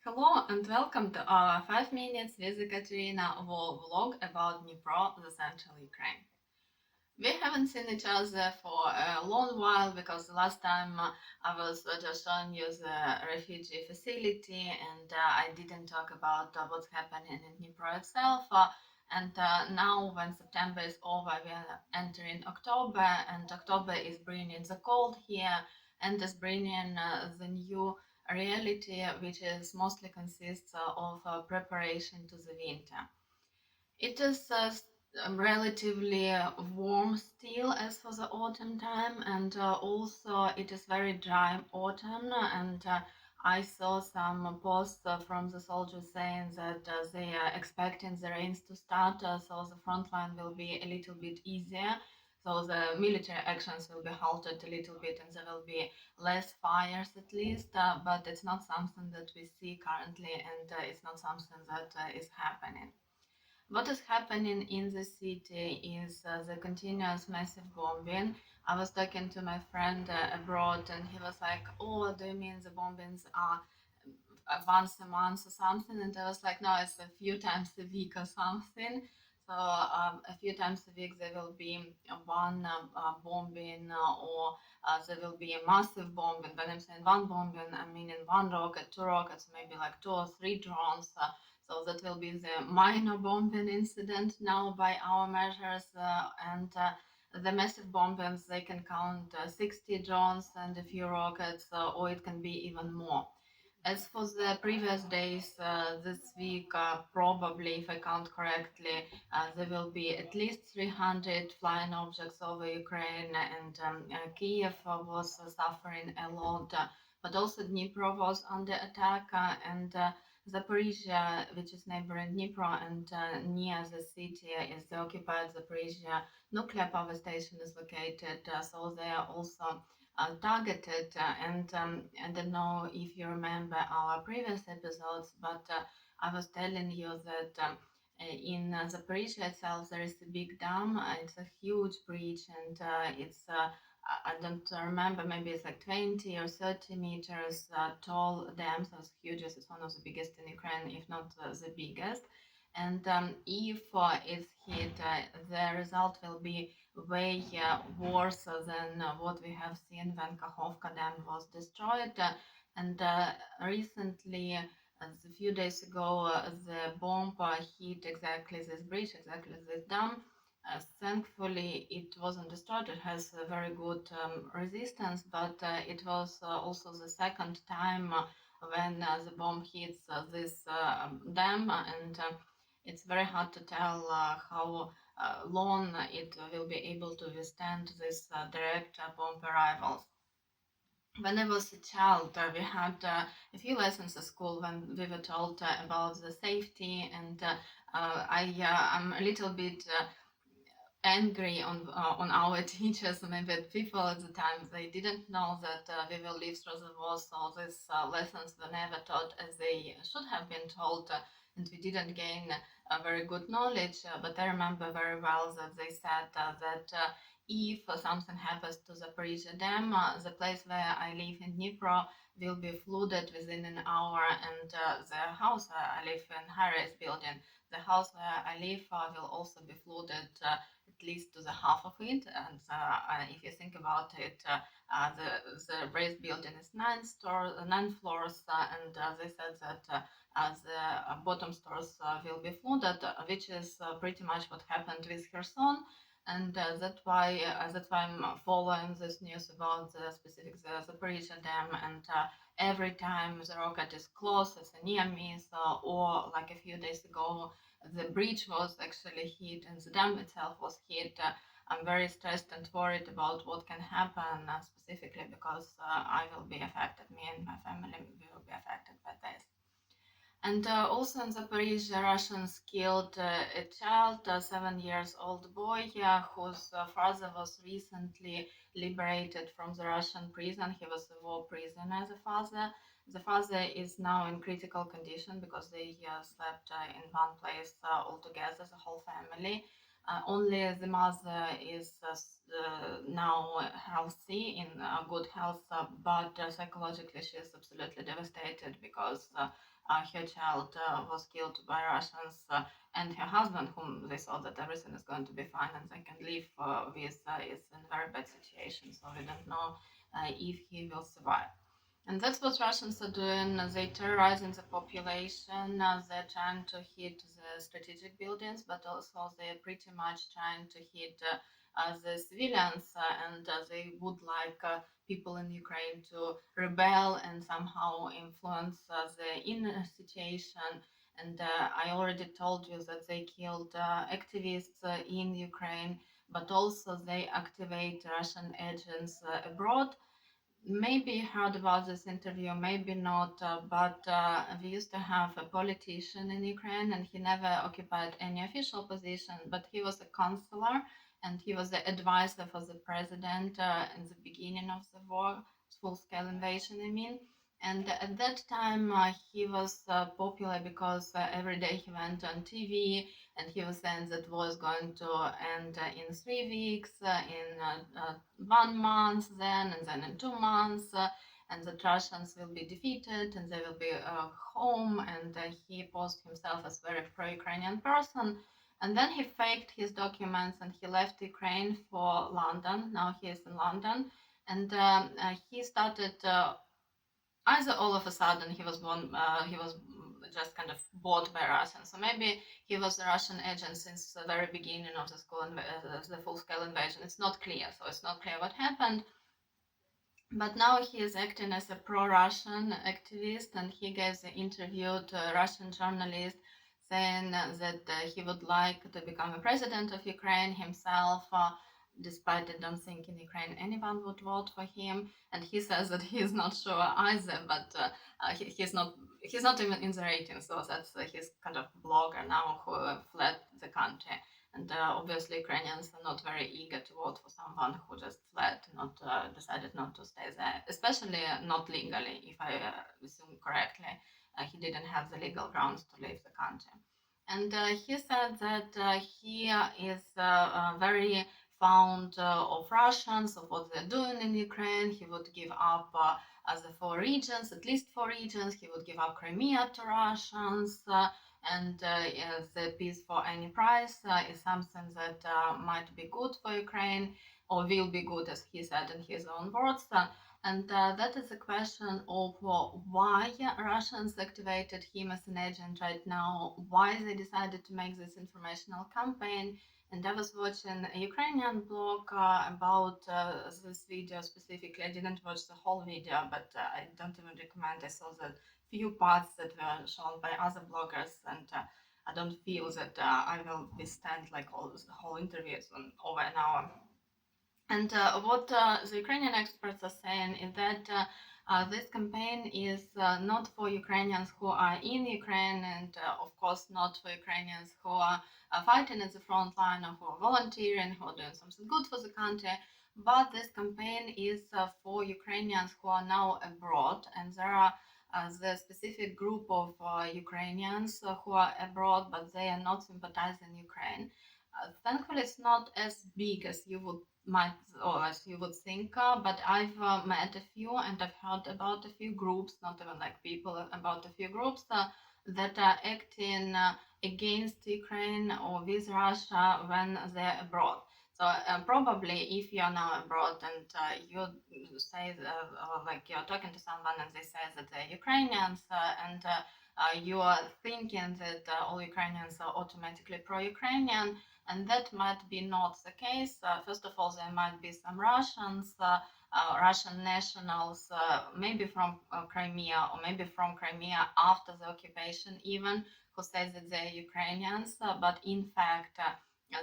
Hello and welcome to our 5 minutes with Katerina vlog about Dnipro, the central Ukraine. We haven't seen each other for a long while because the last time I was just showing you the refugee facility and I didn't talk about what's happening in Dnipro itself. And now when September is over, we are entering October, and October is bringing the cold here and is bringing the new reality, which is mostly consists of preparation to the winter. It is relatively warm still as for the autumn time, and also it is very dry autumn. And I saw some posts from the soldiers saying that they are expecting the rains to start, so the front line will be a little bit easier. So the military actions will be halted a little bit, and there will be less fires at least. But it's not something that we see currently, and it's not something that is happening. What is happening in the city is the continuous massive bombing. I was talking to my friend abroad, and he was like, "Oh, do you mean the bombings are once a month or something?" And I was like, "No, it's a few times a week or something." So a few times a week there will be one bombing, or there will be a massive bombing. When I'm saying one bombing, I mean in one rocket, two rockets, maybe like two or three drones. So that will be the minor bombing incident now by our measures, and the massive bombings, they can count 60 drones and a few rockets, or it can be even more. As for the previous days, this week, probably, if I count correctly, there will be at least 300 flying objects over Ukraine, and Kiev was suffering a lot, but also Dnipro was under attack, and Zaporizhia, which is neighboring Dnipro and near the city, is the occupied Zaporizhia nuclear power station is located, so they are also targeted. And I don't know if you remember our previous episodes, but I was telling you that in Zaporizhia itself there is a big dam. It's a huge breach, and it's I don't remember, maybe it's like 20 or 30 meters tall dam, so it's huge. It's one of the biggest in Ukraine, if not the biggest. And if it's hit, the result will be way worse than what we have seen when Kakhovka Dam was destroyed. And recently, a few days ago, the bomb hit exactly this bridge, exactly this dam. Thankfully, it wasn't destroyed. It has a very good resistance, but it was also the second time when the bomb hits this dam, and it's very hard to tell how long it will be able to withstand this direct bomb arrivals. When I was a child, we had a few lessons at school when we were told about the safety, and I'm a little bit angry on our teachers, maybe people at the time. They didn't know that we will live through the war, so these lessons were never taught as they should have been told, and we didn't gain very good knowledge. But I remember very well that they said that if something happens to the Zaporizhia Dam, the place where I live in Dnipro will be flooded within an hour, and the house I live in, high-rise building, the house where I live will also be flooded, at least to the half of it. And if you think about it, the raised building is nine floors, and they said that the bottom floors will be flooded, which is pretty much what happened with Kherson. And that's why I'm following this news about the specific the Zaporizhia Dam, and every time the rocket is close, it's near me. So, or like a few days ago, the bridge was actually hit and the dam itself was hit. I'm very stressed and worried about what can happen, specifically because I will be affected, me and my family will be affected by this. And also in Zaporizhia, Russians killed a child, a 7 years old boy, whose father was recently liberated from the Russian prison. He was a war prisoner, the father. The father is now in critical condition because they slept in one place all together, the whole family. Only the mother is now healthy, in good health, but psychologically she is absolutely devastated because her child was killed by Russians, and her husband, whom they thought that everything is going to be fine and they can live with, is in a very bad situation. So we don't know if he will survive. And that's what Russians are doing. They terrorizing the population. They're trying to hit the strategic buildings, but also they're pretty much trying to hit the civilians. And they would like people in Ukraine to rebel and somehow influence the inner situation. And I already told you that they killed activists in Ukraine, but also they activate Russian agents abroad. Maybe heard about this interview, maybe not, but we used to have a politician in Ukraine and he never occupied any official position, but he was a counselor and he was the advisor for the president in the beginning of the war, full scale invasion, I mean. And at that time, he was popular because every day he went on TV and he was saying that war is going to end in 3 weeks, in 1 month, and then in 2 months, and the Russians will be defeated and they will be home. And he posed himself as a very pro-Ukrainian person. And then he faked his documents and he left Ukraine for London. Now he is in London, and he started. Either all of a sudden he was just kind of bought by Russians. So maybe he was a Russian agent since the very beginning of the full-scale invasion. It's not clear, so it's not clear what happened. But now he is acting as a pro-Russian activist, and he gave the interview to a Russian journalist saying that he would like to become a president of Ukraine himself, despite I don't think in Ukraine anyone would vote for him. And he says that he is not sure either, but he's not even in the ratings, so that's his kind of blogger now who fled the country. And obviously, Ukrainians are not very eager to vote for someone who just fled, not decided not to stay there, especially not legally, if I assume correctly. He didn't have the legal grounds to leave the country. And he said that he is very fond of Russians, of what they're doing in Ukraine. He would give up the 4 regions, at least 4 regions. He would give up Crimea to Russians. And the peace for any price is something that might be good for Ukraine, or will be good, as he said in his own words. And that is the question of why Russians activated him as an agent right now, why they decided to make this informational campaign. And I was watching a Ukrainian blog about this video specifically. I didn't watch the whole video, but I don't even recommend. I saw the few parts that were shown by other bloggers, and I don't feel that I will withstand like all the whole interviews on over an hour. And what the Ukrainian experts are saying is that this campaign is not for Ukrainians who are in Ukraine, and of course not for Ukrainians who are fighting at the front line or who are volunteering, who are doing something good for the country. But this campaign is for Ukrainians who are now abroad, and there are the specific group of Ukrainians who are abroad, but they are not sympathizing Ukraine. Thankfully, it's not as big as you would might or as you would think, but I've met a few and I've heard about a few groups, not even like people, about a few groups that are acting against Ukraine or with Russia when they're abroad. So probably if you're now abroad and you say, like you're talking to someone and they say that they're Ukrainians and you are thinking that all Ukrainians are automatically pro-Ukrainian, and that might be not the case. First of all, there might be some Russians, Russian nationals, maybe from Crimea or maybe from Crimea after the occupation even, who say that they're Ukrainians, but in fact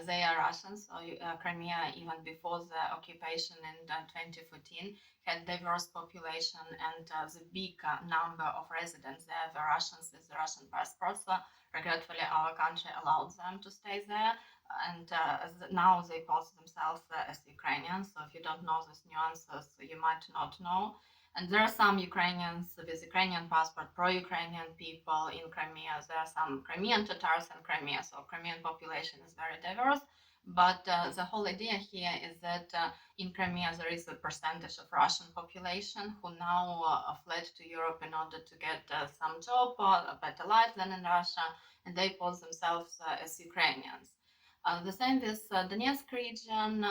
they are Russians. So Crimea, even before the occupation in 2014, had diverse population, and the big number of residents there were Russians with the Russian passports. Regretfully, our country allowed them to stay there, and now they post themselves as Ukrainians. So if you don't know these nuances, you might not know. And there are some Ukrainians with Ukrainian passport, pro-Ukrainian people in Crimea. There are some Crimean Tatars in Crimea, so Crimean population is very diverse. But the whole idea here is that in Crimea there is a percentage of Russian population who now fled to Europe in order to get some job or a better life than in Russia, and they pose themselves as Ukrainians. The same with Donetsk region.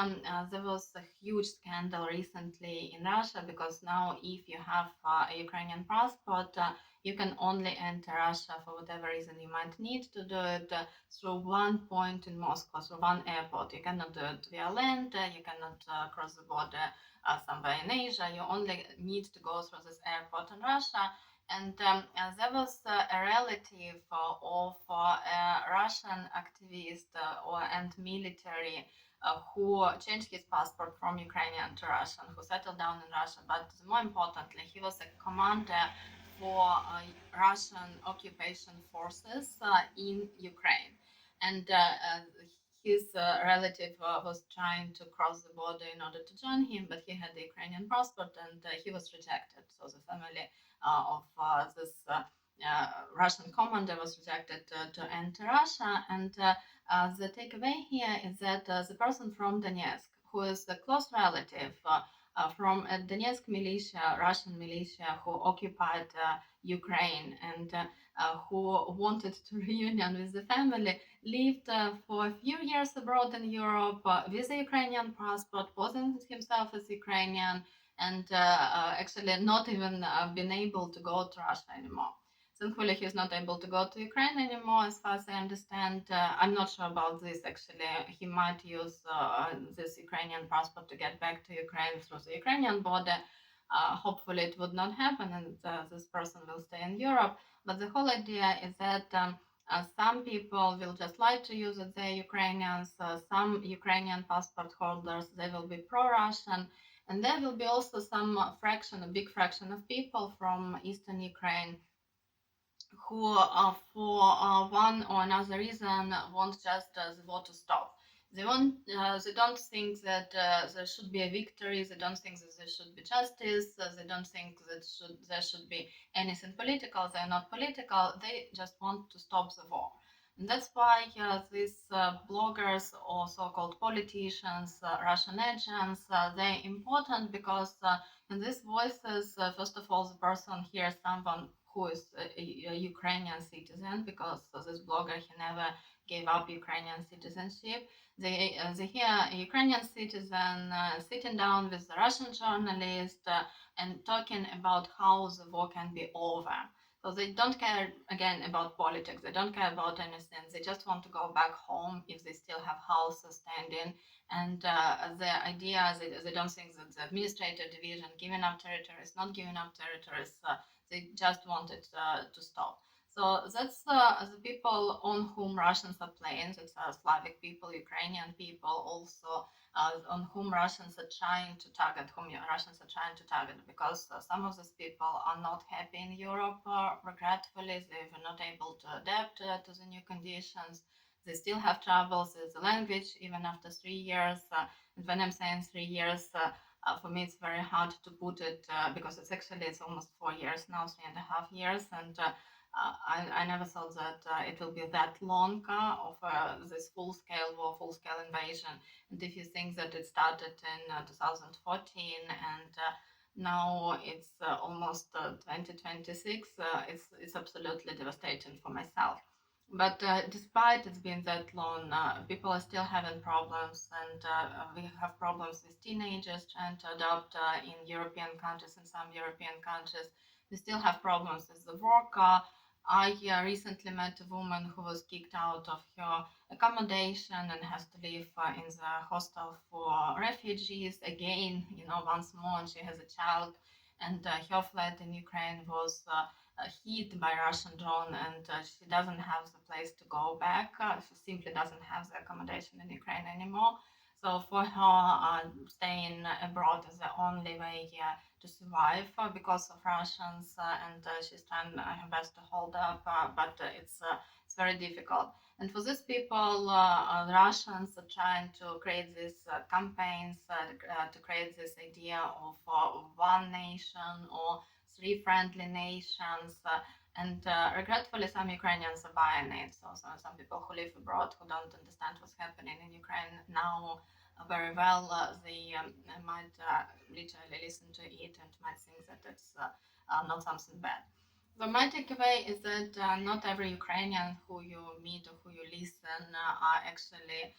There was a huge scandal recently in Russia because now, if you have a Ukrainian passport, you can only enter Russia for whatever reason you might need to do it through one point in Moscow, through one airport. You cannot do it via land, you cannot cross the border somewhere in Asia. You only need to go through this airport in Russia. And there was a relative of a Russian activist and military who changed his passport from Ukrainian to Russian, who settled down in Russia. But more importantly, he was a commander for Russian occupation forces in Ukraine. And his relative was trying to cross the border in order to join him, but he had the Ukrainian passport and he was rejected. So the family of this Russian commander was rejected to enter Russia. And the takeaway here is that the person from Donetsk, who is a close relative from a Donetsk militia, Russian militia, who occupied Ukraine and who wanted to reunion with the family, lived for a few years abroad in Europe with a Ukrainian passport, posing himself as Ukrainian, and actually not even been able to go to Russia anymore. Thankfully, he's not able to go to Ukraine anymore, as far as I understand. I'm not sure about this actually. He might use this Ukrainian passport to get back to Ukraine through the Ukrainian border. Hopefully, it would not happen, and this person will stay in Europe. But the whole idea is that some people will just like to use it, they're Ukrainians. Some Ukrainian passport holders, they will be pro-Russian. And there will be also some fraction, a big fraction of people from Eastern Ukraine who, for one or another reason, want just the war to stop. They want. They don't think that there should be a victory. They don't think that there should be justice. They don't think that there should be anything political. They're not political. They just want to stop the war. And that's why these bloggers or so-called politicians, Russian agents, they're important because in these voices, first of all, the person hears someone who is a Ukrainian citizen, because this blogger, he never gave up Ukrainian citizenship. They hear a Ukrainian citizen sitting down with the Russian journalist and talking about how the war can be over. So they don't care again about politics. They don't care about anything. They just want to go back home if they still have houses standing. And the idea, they don't think that the administrative division giving up territories, not giving up territories, they just wanted to stop. So that's the people on whom Russians are playing. It's Slavic people, Ukrainian people, also on whom Russians are trying to target, because some of these people are not happy in Europe. Regretfully, they were not able to adapt to the new conditions. They still have troubles with the language even after 3 years. And when I'm saying 3 years, for me, it's very hard to put it because it's almost 4 years now, 3.5 years, and I never thought that it will be that long of this full-scale war, full-scale invasion. And if you think that it started in 2014 and now it's almost 2026, it's absolutely devastating for myself. But despite it's been that long, people are still having problems, and we have problems with teenagers trying to adopt in European countries, in some European countries. We still have problems with the work. I recently met a woman who was kicked out of her accommodation and has to live in the hostel for refugees again, once more, and she has a child, and her flat in Ukraine was hit by Russian drone, and she doesn't have the place to go back. She simply doesn't have the accommodation in Ukraine anymore. So for her, staying abroad is the only way to survive because of Russians, and she's trying her best to hold up, but it's very difficult. And for these people, the Russians are trying to create these campaigns, to create this idea of one nation or three friendly nations, And regretfully, some Ukrainians are buying it. So some people who live abroad who don't understand what's happening in Ukraine now very well, they might literally listen to it and might think that it's not something bad. So my takeaway is that not every Ukrainian who you meet or who you listen are actually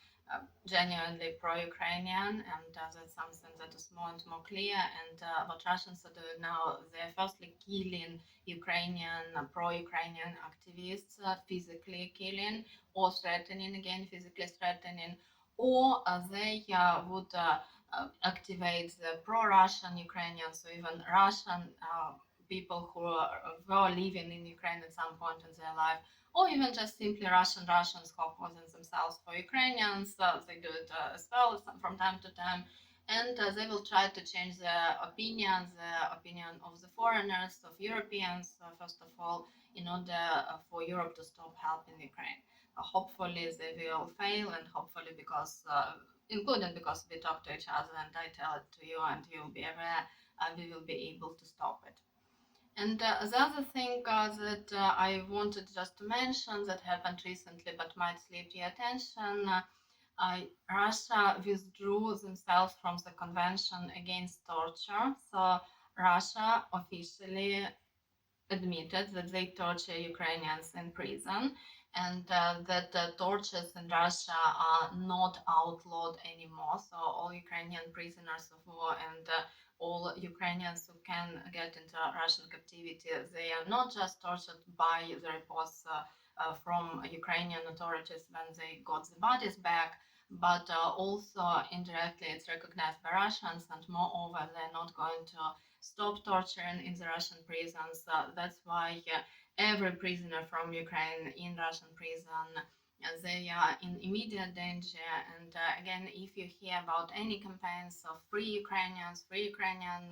genuinely pro-Ukrainian, and that's something that is more and more clear. And what Russians are doing now, they're firstly killing Ukrainian, pro-Ukrainian activists, physically killing or threatening, again, physically threatening, or they would activate the pro-Russian Ukrainians, or even Russian people who were living in Ukraine at some point in their life, or even just simply Russians who oppose themselves for Ukrainians. They do it as well from time to time. And they will try to change their opinions, the opinion of the foreigners, of Europeans, first of all, in order for Europe to stop helping Ukraine. Hopefully they will fail, and hopefully because, including because we talk to each other and I tell it to you and you will be aware, we will be able to stop it. And the other thing that I wanted just to mention that happened recently but might slip to your attention, Russia withdrew themselves from the Convention Against Torture. So Russia officially admitted that they torture Ukrainians in prison, and that tortures in Russia are not outlawed anymore. So all Ukrainian prisoners of war and all Ukrainians who can get into Russian captivity, they are not just tortured by the reports from Ukrainian authorities when they got the bodies back, but also indirectly it's recognized by Russians, and moreover they're not going to stop torturing in the Russian prisons. That's why every prisoner from Ukraine in Russian prison, they are in immediate danger. And again, if you hear about any campaigns of free Ukrainians, free Ukrainian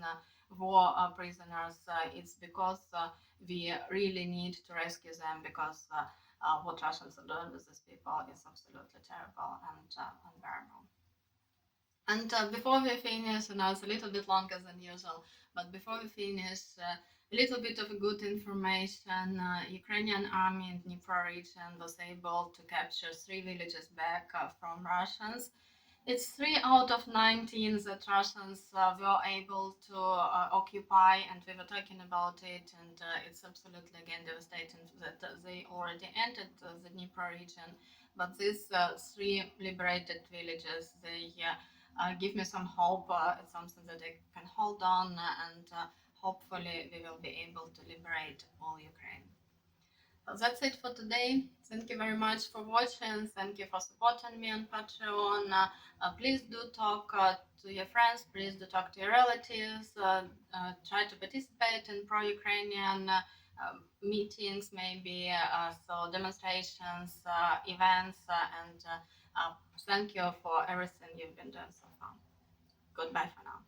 war prisoners, it's because we really need to rescue them, because what Russians are doing with these people is absolutely terrible and unbearable. And before we finish, and now it's a little bit longer than usual, but before we finish, a little bit of good information. Ukrainian army in Dnipro region was able to capture 3 villages back from Russians. It's 3 out of 19 that Russians were able to occupy, and we were talking about it, and it's absolutely again devastating that they already entered the Dnipro region. But these 3 liberated villages, they give me some hope. It's something that I can hold on, and hopefully we will be able to liberate all Ukraine. So that's it for today. Thank you very much for watching. Thank you for supporting me on Patreon. Please do talk to your friends. Please do talk to your relatives. Try to participate in pro-Ukrainian meetings, maybe, so demonstrations, events, and thank you for everything you've been doing so far. Goodbye for now.